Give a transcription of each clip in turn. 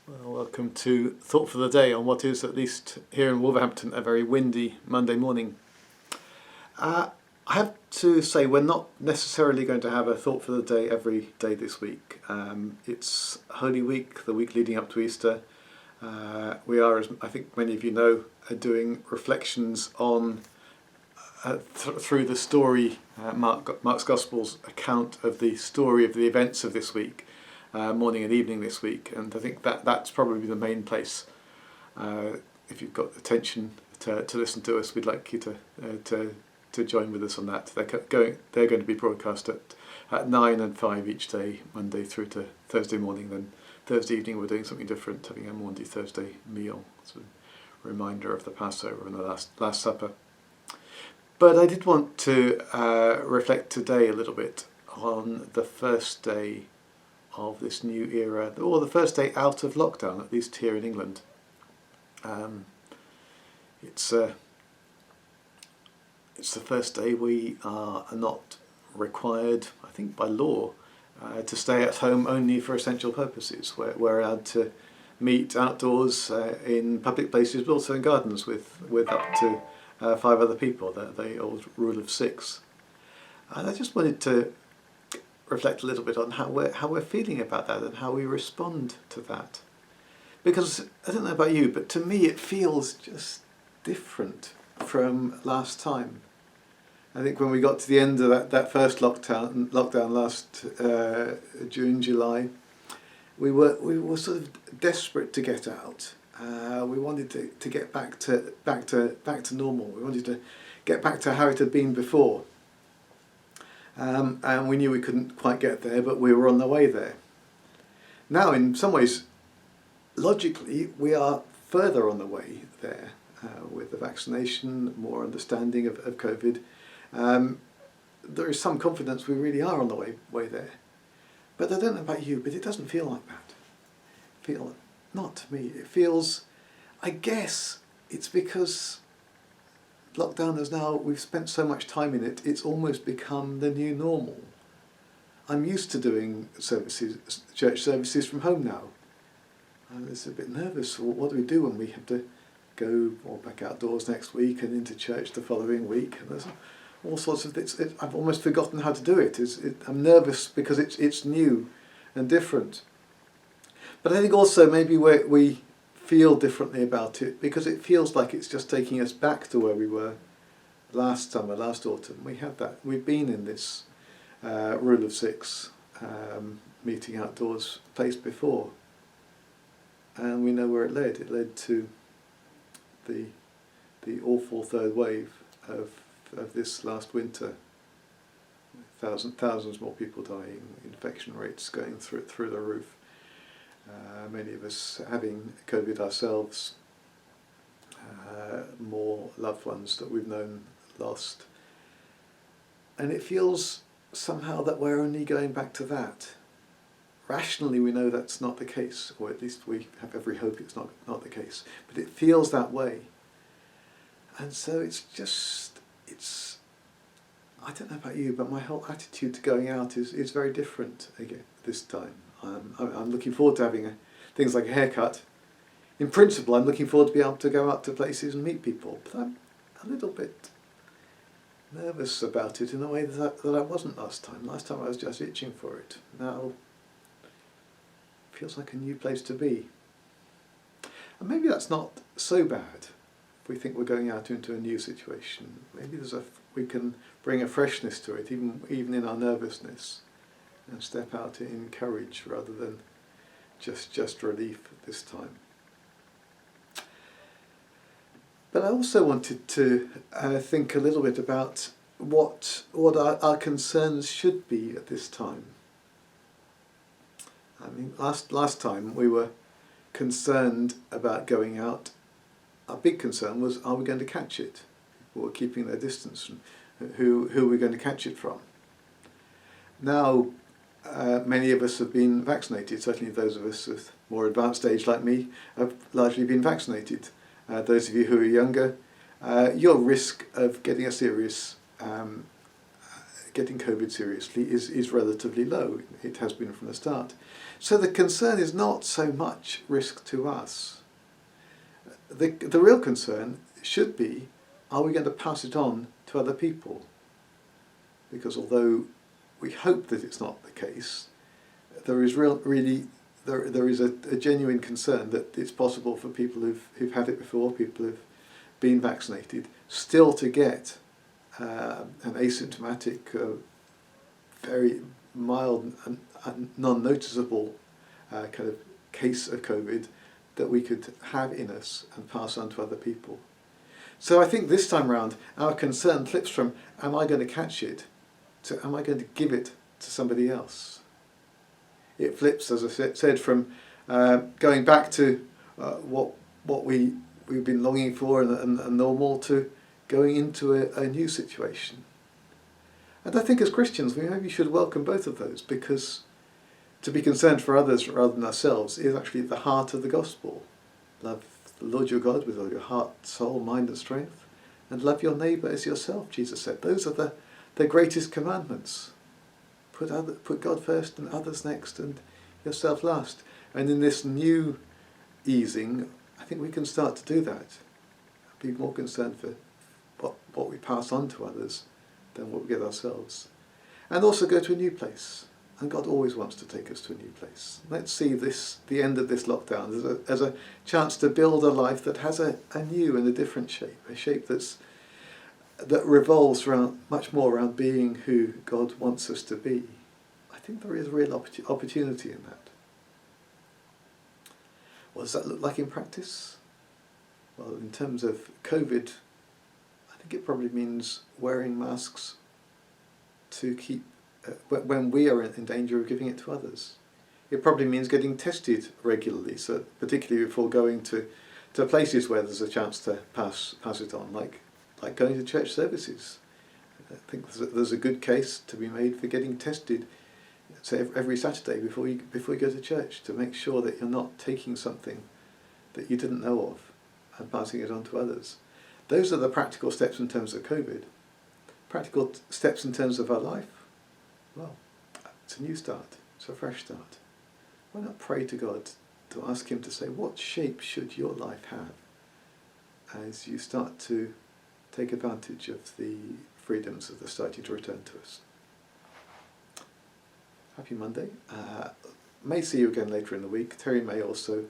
Well, welcome to Thought for the Day on what is, at least here in Wolverhampton, a very windy Monday morning. I have to say we're not necessarily going to have a Thought for the Day every day this week. It's Holy Week, the week leading up to Easter. We are, as I think many of you know, doing reflections on through the story, Mark's Gospel's account of the story of the events of this week. Morning and evening this week, and I think that's probably the main place. If you've got attention to listen to us, we'd like you to join with us on that. They're going to be broadcast at 9 and 5 each day, Monday through to Thursday morning. Then Thursday evening we're doing something different, having a Maundy Thursday meal. It's a reminder of the Passover and the Last Supper. But I did want to reflect today a little bit on the first day of this new era, or the first day out of lockdown, at least here in England. It's the first day we are not required, I think by law, to stay at home only for essential purposes. We're allowed to meet outdoors in public places, but also in gardens with up to 5 other people, the old rule of 6. And I just wanted to reflect a little bit on how we're feeling about that and how we respond to that. Because I don't know about you, but to me it feels just different from last time. I think when we got to the end of that first lockdown last June, July, we were sort of desperate to get out. We wanted to get back to normal. We wanted to get back to how it had been before. And we knew we couldn't quite get there, but we were on the way there. Now, in some ways, logically, we are further on the way there with the vaccination, more understanding of COVID. There is some confidence we really are on the way there. But I don't know about you, but it doesn't feel like that. Not to me. It feels, I guess, it's because lockdown is now, we've spent so much time in it, it's almost become the new normal. I'm used to doing church services from home now. I was a bit nervous. What do we do when we have to go back outdoors next week and into church the following week? And there's all sorts of things. I've almost forgotten how to do it. I'm nervous because it's new and different. But I think also maybe we feel differently about it because it feels like it's just taking us back to where we were last summer, last autumn. We had that. We've been in this rule of 6 meeting outdoors place before, and we know where it led. It led to the awful third wave of this last winter. Thousands more people dying, infection rates going through the roof. Many of us having COVID ourselves, more loved ones that we've known lost. And it feels somehow that we're only going back to that. Rationally we know that's not the case, or at least we have every hope it's not the case, but it feels that way. And so it's I don't know about you, but my whole attitude to going out is very different again this time. I'm looking forward to having things like a haircut. In principle, I'm looking forward to be able to go out to places and meet people, but I'm a little bit nervous about it in a way that I wasn't last time. Last time I was just itching for it. Now it feels like a new place to be. And maybe that's not so bad if we think we're going out into a new situation. Maybe we can bring a freshness to it, even in our nervousness, and step out in courage rather than just relief this time. But I also wanted to think a little bit about what our concerns should be at this time. I mean, last time we were concerned about going out. Our big concern was, are we going to catch it? People were keeping their distance. Who are we going to catch it from? Now, many of us have been vaccinated. Certainly those of us with more advanced age like me have largely been vaccinated. Those of you who are younger, your risk of getting a serious getting COVID seriously is relatively low. It has been from the start. So the concern is not so much risk to us. The real concern should be, are we going to pass it on to other people? Because although we hope that it's not the case, there is there is a genuine concern that it's possible for people who've had it before, people who've been vaccinated, still to get an asymptomatic, very mild and non-noticeable kind of case of COVID that we could have in us and pass on to other people. So I think this time round our concern flips from, am I going to catch it, to am I going to give it to somebody else? It flips, as I said, from going back to what we've been longing for and normal, to going into a new situation. And I think as Christians we maybe should welcome both of those, because to be concerned for others rather than ourselves is actually at the heart of the gospel. Love the Lord your God with all your heart, soul, mind and strength, and love your neighbour as yourself, Jesus said. Those are the greatest commandments. Put God first and others next and yourself last. And in this new easing, I think we can start to do that. Be more concerned for what we pass on to others than what we get ourselves. And also go to a new place. And God always wants to take us to a new place. Let's see the end of this lockdown as a chance to build a life that has a new and a different shape, a shape that revolves around much more around being who God wants us to be. I think there is real opportunity in that. What does that look like in practice? Well, in terms of COVID, I think it probably means wearing masks to keep when we are in danger of giving it to others. It probably means getting tested regularly, so particularly before going to places where there's a chance to pass it on, like going to church services. I think there's a good case to be made for getting tested, say every Saturday before you go to church, to make sure that you're not taking something that you didn't know of and passing it on to others. Those are the practical steps in terms of COVID. Practical steps in terms of our life. Well, it's a new start. It's a fresh start. Why not pray to God to ask him to say, what shape should your life have as you start to take advantage of the freedoms that are starting to return to us. Happy Monday. May see you again later in the week. Terry may also.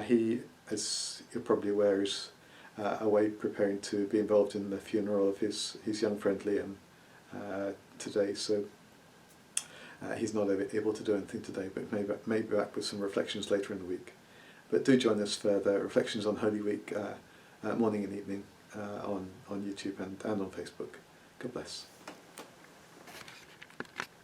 He, as you're probably aware, is away preparing to be involved in the funeral of his young friend Liam today, so he's not able to do anything today, but may be back with some reflections later in the week. But do join us for the reflections on Holy Week, morning and evening, on YouTube and on Facebook. God bless.